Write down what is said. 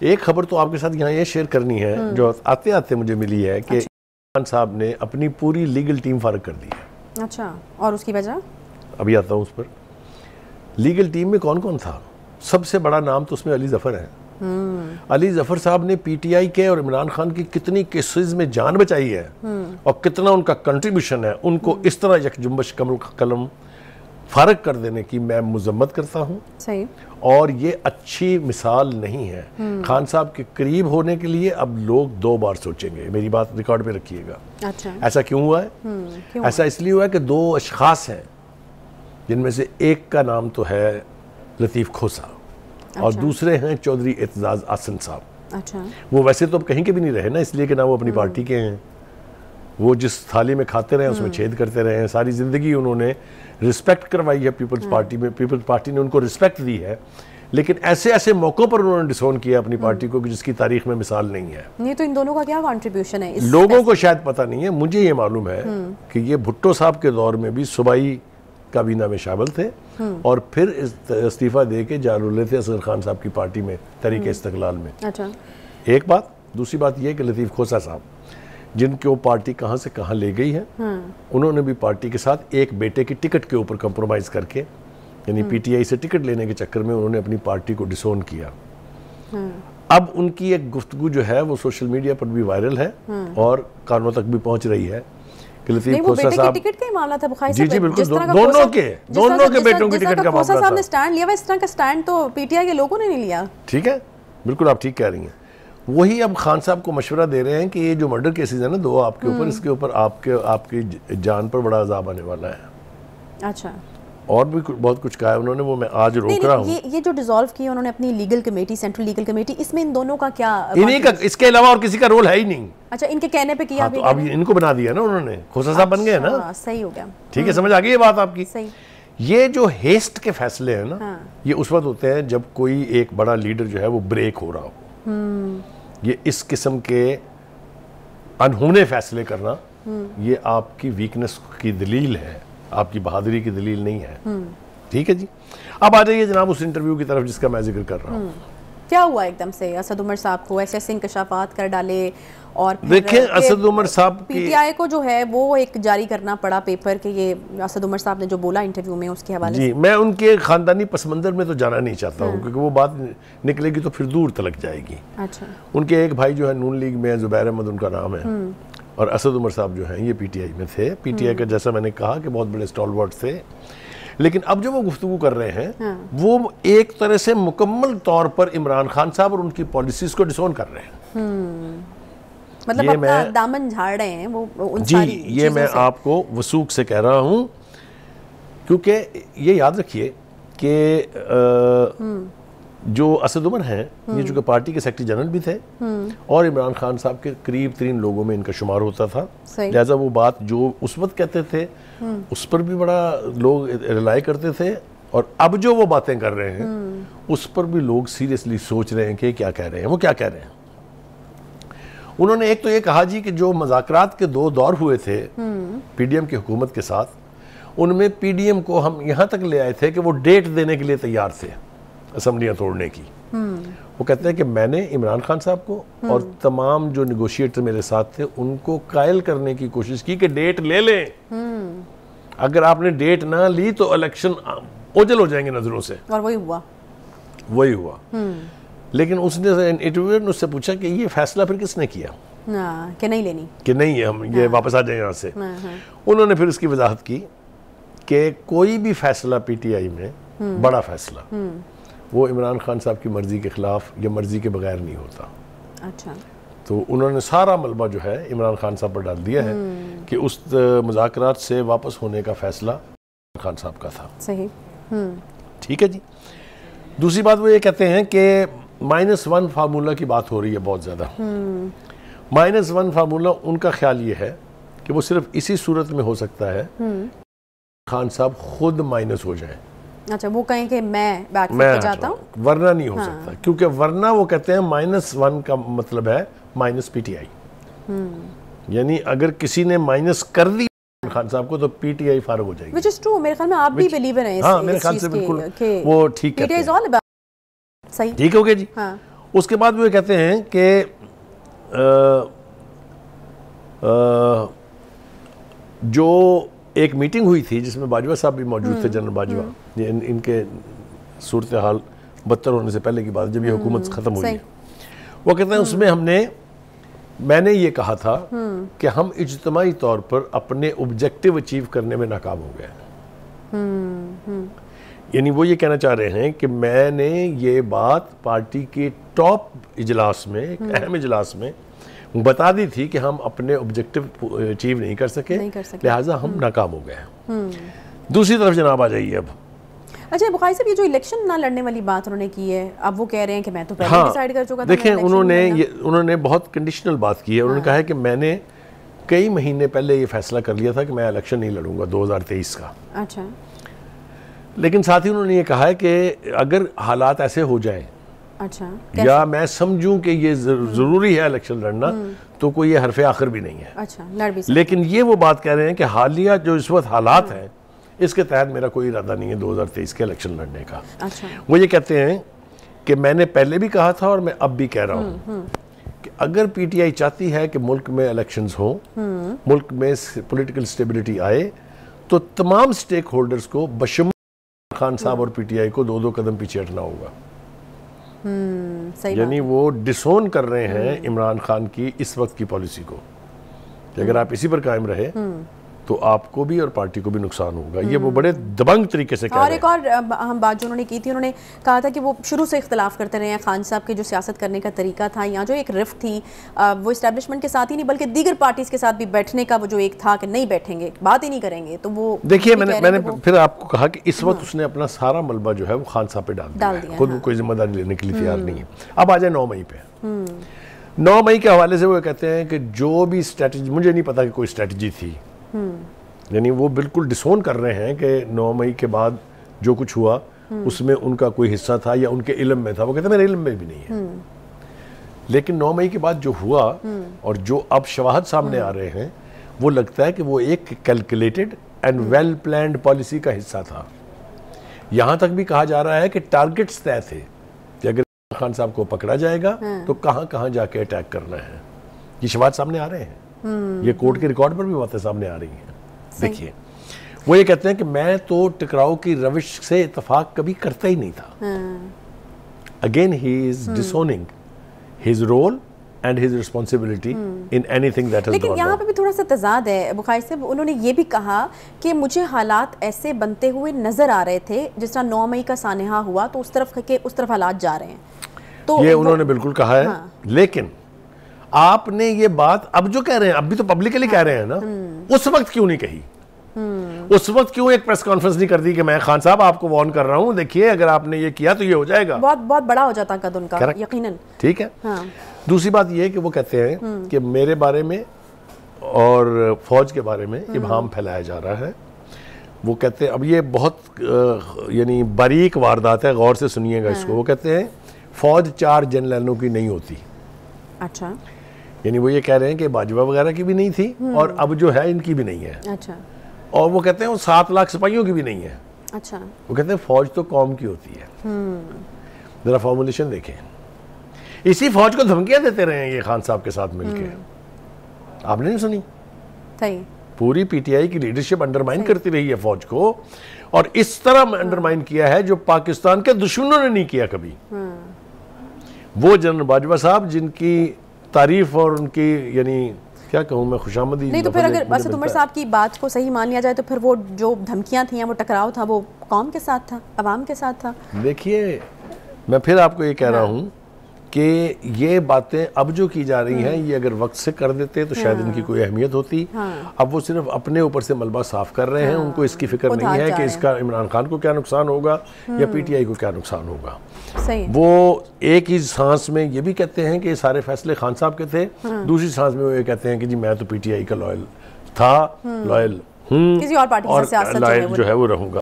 एक खबर तो आपके साथ यहाँ ये शेयर करनी है जो आते आते मुझे मिली है कि खान साहब ने अपनी पूरी लीगल टीम फारग कर दी है। अच्छा, और उसकी वजह? अभी आता हूँ उस पर। लीगल टीम में कौन कौन था? सबसे बड़ा नाम तो उसमें अली जफर है। अली जफर साहब ने पीटीआई के और इमरान खान की कितनी केसेस में जान बचाई है और कितना उनका कंट्रीब्यूशन है, उनको इस तरह यकजुम्बश कलम फारग कर देने की मैं मुजम्मत करता हूँ। सही। और ये अच्छी मिसाल नहीं है। खान साहब के करीब होने के लिए अब लोग 2 बार सोचेंगे। मेरी बात रिकॉर्ड पे रखिएगा। अच्छा। ऐसा क्यों हुआ है? क्यों? ऐसा इसलिए हुआ है कि 2 अशखास हैं जिनमें से एक का नाम तो है लतीफ़ खोसा और दूसरे हैं चौधरी एतजाज आसन साहब। अच्छा। वो वैसे तो अब कहीं के भी नहीं रहे ना, इसलिए कि ना वो अपनी पार्टी के हैं। वो जिस थाली में खाते रहे उसमें छेद करते रहे हैं। सारी ज़िंदगी उन्होंने रिस्पेक्ट करवाई है पीपल्स पार्टी में, पीपल्स पार्टी ने उनको रिस्पेक्ट दी है, लेकिन ऐसे ऐसे मौक़ों पर उन्होंने डिसोन किया अपनी पार्टी को कि जिसकी तारीख में मिसाल नहीं है। नहीं तो इन दोनों का क्या कंट्रीब्यूशन है? लोगों को शायद पता नहीं है, मुझे ये मालूम है कि ये भुट्टो साहब के दौर में भी सूबाई काबीना में शामिल थे और फिर इस्तीफ़ा दे के जा रुले थे असगर खान साहब की पार्टी में, तहरीक इस्तिक़लाल में। अच्छा। एक बात। दूसरी बात यह कि लतीफ़ खोसा साहब जिनके वो पार्टी कहाँ से कहाँ ले गई है, उन्होंने भी पार्टी के साथ एक बेटे की टिकट के ऊपर कंप्रोमाइज़ करके, यानी पीटीआई से टिकट लेने के चक्कर में उन्होंने अपनी पार्टी को डिसोन किया। अब उनकी एक गुफ्तगू जो है वो सोशल मीडिया पर भी वायरल है और कानों तक भी पहुंच रही है कि लतीफ़ खोसा साहब, टिकट का ही मामला था बुखारी जी बिल्कुल, दोनों के बेटों की टिकट का मामला था। खोसा साहब ने स्टैंड लिया, इस तरह का स्टैंड तो पीटीआई के लोगों ने नहीं लिया। ठीक है, बिल्कुल आप ठीक कह रही हैं। वही अब खान साहब को मशवरा दे रहे हैं कि ये जो मर्डर केसेस है ना 2 आपके ऊपर, इसके ऊपर आपकी जान पर बड़ा अजाब आने वाला है। अच्छा। और भी बहुत कुछ कहा है उन्होंने, वो मैं आज रोक रहा हूँ। ये जो डिसॉल्व किया उन्होंने अपनी legal committee, central legal committee, इसमें इन दोनों का क्या? इन्हीं का, इसके अलावा और किसी का रोल है ही नहीं। अच्छा, इनके कहने पे किया। हाँ, तो अब इनको बना दिया ना उन्होंने, खोसा साहब बन गए ना। सही हो गया। ठीक है, समझ आ गई ये बात आपकी। सही। ये जो हेस्ट के फैसले हैं ना, ये उस वक्त होते हैं जब कोई एक बड़ा लीडर जो है वो ब्रेक हो रहा हो। ये इस किस्म के अनहोने फैसले करना ये आपकी वीकनेस की दलील है, आपकी बहादुरी की दलील नहीं है। ठीक है जी। अब आ जाइए जनाब उस इंटरव्यू की तरफ जिसका मैं जिक्र कर रहा हूँ। क्या हुआ एकदम से असद उमर साहब को ऐसे इंकशाफात कर डाले और देखिए असद उमर साहब पीटीआई को जो है वो एक जारी करना पड़ा पेपर के, ये असद उमर साहब ने जो बोला इंटरव्यू में उसके हवाले जी। मैं उनके खानदानी पसमंजर में तो जाना नहीं चाहता हूँ क्योंकि वो बात निकलेगी तो फिर दूर तलक जाएगी। अच्छा। उनके एक भाई जो है नून लीग में, जुबैर अहमद उनका नाम है, और असद उमर साहब जो हैं ये पीटीआई में थे। पीटीआई का जैसा मैंने कहा कि बहुत बड़े स्टॉलवर्ड थे, लेकिन अब जो वो गुफ्तगू कर रहे हैं वो एक तरह से मुकम्मल तौर पर इमरान खान साहब और उनकी पॉलिसीज को डिसोन कर रहे हैं। मतलब अपना दामन झाड़ रहे हैं वो उन जी, ये मैं आपको वसूख से कह रहा हूँ क्योंकि ये याद रखिए कि जो असद उमर हैं ये चूँकि पार्टी के सेक्रेटरी जनरल भी थे और इमरान खान साहब के करीब 3 लोगों में इनका शुमार होता था, लिहाजा वो बात जो उस वक्त कहते थे उस पर भी बड़ा लोग रिलाई करते थे, और अब जो वो बातें कर रहे हैं उस पर भी लोग सीरियसली सोच रहे हैं कि क्या कह रहे हैं, वो क्या कह रहे हैं। उन्होंने एक तो ये कहा जी कि जो मज़ाकरात के 2 दौर हुए थे पीडीएम की हुकूमत के साथ, उनमें पीडीएम को हम यहाँ तक ले आए थे कि वो डेट देने के लिए तैयार थे असम्बलियाँ तोड़ने की। वो कहते हैं कि मैंने इमरान खान साहब को और तमाम जो निगोशिएटर मेरे साथ थे उनको कायल करने की कोशिश की कि डेट ले लें, अगर आपने डेट ना ली तो इलेक्शन ओझल हो जाएंगे नजरों से। और वही हुआ। लेकिन उसने इंटरव्यूअर ने उससे पूछा कि ये फैसला फिर किसने किया कि नहीं लेनी, कि नहीं है हम ये वापस आ जाए यहाँ से। उन्होंने फिर इसकी वजाहत की कि कोई भी फैसला पीटीआई में बड़ा फैसला वो इमरान खान साहब की मर्जी के खिलाफ या मर्जी के बगैर नहीं होता। अच्छा। तो उन्होंने सारा मलबा जो है इमरान खान साहब पर डाल दिया है कि उस मुज़ाकरात से वापस होने का फैसला खान साहब का था। सही। ठीक है जी। दूसरी बात वो ये कहते हैं कि -1 फार्मूला की बात हो रही है बहुत ज़्यादा। -1 फार्मूला उनका ख्याल ये है कि वो सिर्फ इसी सूरत में हो सकता है खान साहब खुद माइनस हो जाए। अच्छा, वो कहें कि मैं बैकफुट पे जाता हूँ, वरना नहीं हो सकता, क्योंकि वरना वो कहते हैं -1 का मतलब है माइनस पीटीआई। यानी अगर किसी ने माइनस कर दी खान साहब को तो पीटीआई फारग हो जाएगी। Which is true, मेरे ख्याल में आप भी बिलीवर हैं हाँ, मेरे ख्याल से बिल्कुल वो ठीक है। सही ठीक हो गया जी। उसके बाद वो कहते हैं कि जो एक मीटिंग हुई थी जिसमें बाजवा साहब भी मौजूद थे, जनरल बाजवा, इनके सूरत हाल बदतर होने से पहले की बात, जब ये हुकूमत ख़त्म हुई, वो कहते हैं उसमें मैंने ये कहा था कि हम इज्तिमाई तौर पर अपने ऑब्जेक्टिव अचीव करने में नाकाम हो गए। यानी वो ये कहना चाह रहे हैं कि मैंने ये बात पार्टी के टॉप इजलास में, एक अहम इजलास में बता दी थी कि हम अपने ऑब्जेक्टिव अचीव नहीं कर सके, लिहाजा हम नाकाम हो गए। दूसरी तरफ जनाब आ जाइए अब। अच्छा बुखारी साहब, ये जो इलेक्शन ना लड़ने वाली बात उन्होंने की है, अब वो कह रहे हैं कि मैं तो पहले डिसाइड कर चुका था। देखें, उन्होंने बहुत कंडीशनल बात की है। उन्होंने कहा है कि मैंने कई महीने पहले ये फैसला कर लिया था कि मैं इलेक्शन नहीं लड़ूंगा 2023 का। अच्छा, लेकिन साथ ही उन्होंने ये कहा है कि अगर हालात ऐसे हो जाएं, अच्छा, या मैं समझूं कि ये जरूरी है इलेक्शन लड़ना, तो कोई ये हरफ आखिर भी नहीं है। अच्छा, लड़ भी सकते। लेकिन ये वो बात कह रहे हैं कि हालिया जो इस वक्त हालात हैं, इसके तहत मेरा कोई इरादा नहीं है 2023 के इलेक्शन लड़ने का। अच्छा। वो ये कहते हैं कि मैंने पहले भी कहा था और मैं अब भी कह रहा हूँ कि अगर पीटीआई चाहती है कि मुल्क में इलेक्शंस हो, मुल्क में पॉलिटिकल स्टेबिलिटी आए, तो तमाम स्टेक होल्डर्स को बशम खान साहब और पीटीआई को 2-2 कदम पीछे हटना होगा। यानी वो डिसोन कर रहे हैं इमरान खान की इस वक्त की पॉलिसी को कि अगर आप इसी पर कायम रहे तो आपको भी और पार्टी को भी नुकसान होगा। ये वो बड़े दबंग तरीके से कह रहे हैं। और एक और हम बात जो उन्होंने की थी, उन्होंने कहा था कि वो शुरू से इख्तलाफ करते रहे हैं। खान साहब के जो सियासत करने का तरीका था, यहाँ जो एक रिफ्ट थी, वो इस्टेब्लिशमेंट के साथ ही नहीं बल्कि दीगर पार्टीज के साथ भी बैठने का वो जो एक था कि नहीं बैठेंगे, बात ही नहीं करेंगे। तो वो देखिए, मैंने फिर आपको कहा कि इस वक्त उसने अपना सारा मलबा जो है वो खान साहब पे डाल दिया, खुद कोई जिम्मेदारी लेने के लिए तैयार नहीं है। अब आ जाए 9 मई पे। 9 मई के हवाले से वो कहते हैं कि जो भी स्ट्रेटजी, मुझे नहीं पता कि कोई स्ट्रेटजी थी, यानी वो बिल्कुल डिसोन कर रहे हैं कि 9 मई के बाद जो कुछ हुआ उसमें उनका कोई हिस्सा था या उनके इल्म में था। वो कहते हैं मेरे इल्म में भी नहीं है। लेकिन 9 मई के बाद जो हुआ और जो अब शवाहद सामने आ रहे हैं, वो लगता है कि वो एक calculated and well planned policy का हिस्सा था। यहां तक भी कहा जा रहा है कि टारगेट्स तय थे कि अगर खान साहब को पकड़ा जाएगा तो कहां कहां जाके अटैक करना है। ये शवाहद सामने आ रहे हैं, ये कोर्ट के रिकॉर्ड पर भी बातें सामने आ रही हैं। देखिए, वो ये कहते हैं कि मैं तो टकराव की रविश से इत्तेफाक कभी करता ही नहीं था। Again he is disowning his role and his responsibility in anything that has gone. लेकिन यहाँ पे भी थोड़ा सा तजाद है बुखारी साहब। उन्होंने ये भी कहा कि मुझे हालात ऐसे बनते हुए नजर आ रहे थे जिस तरह 9 मई का सानहा हुआ तो उस तरफ हालात जा रहे हैं। तो ये उन्होंने बिल्कुल कहा है। लेकिन आपने ये बात अब जो कह रहे हैं, अब भी तो पब्लिकली कह रहे हैं ना, उस वक्त क्यों नहीं कही? उस वक्त क्यों एक प्रेस कॉन्फ्रेंस नहीं कर दी कि मैं खान साहब आपको वार्न कर रहा हूं, देखिए अगर आपने ये किया तो ये हो जाएगा। बहुत बड़ा हो जाता कद उनका, यकीनन। ठीक है। हाँ। दूसरी बात ये कि वो कहते हैं कि मेरे बारे में और फौज के बारे में इब्हाम फैलाया जा रहा है। वो कहते हैं, अब ये बहुत यानी बारीक वारदात है, गौर से सुनिएगा इसको। वो कहते हैं फौज 4 जनरलों की नहीं होती। अच्छा। यानी वो ये कह रहे हैं कि बाजवा वगैरह की भी नहीं थी और अब जो है इनकी भी नहीं है। अच्छा। और वो कहते हैं वो 7 लाख सिपाहियों की भी नहीं है। अच्छा। वो कहते हैं फौज तो कौम की होती है। जरा फॉर्मुलेशन देखें। इसी फौज को धमकियां देते रहे हैं ये खान साहब के साथ मिलके। आपने नहीं सुनी? सही। पूरी पीटीआई की लीडरशिप अंडरमाइन करती रही है फौज को, और इस तरह अंडरमाइन किया है जो पाकिस्तान के दुश्मनों ने नहीं किया कभी। वो जनरल बाजवा साहब जिनकी तारीफ और उनकी यानी क्या कहूँ मैं, खुशामदी नहीं। तो फिर अगर असद उमर साहब की बात को सही मान लिया जाए तो फिर वो जो धमकियां थी, वो टकराव था, वो कौम के साथ था, अवाम के साथ था। देखिए, मैं फिर आपको ये कह रहा हूँ कि ये बातें अब जो की जा रही हैं, ये अगर वक्त से कर देते तो शायद इनकी कोई अहमियत होती। अब वो सिर्फ अपने ऊपर से मलबा साफ कर रहे हैं। उनको इसकी फिक्र नहीं है कि इसका इमरान खान को क्या नुकसान होगा या पीटीआई को क्या नुकसान होगा। सही। वो एक ही सांस में ये भी कहते हैं कि ये सारे फैसले खान साहब के थे, दूसरी सांस में वो ये कहते हैं कि जी मैं तो पीटीआई का लॉयल था, लॉयल हूँ किसी और पार्टी से लॉयल जो है वो रहूंगा।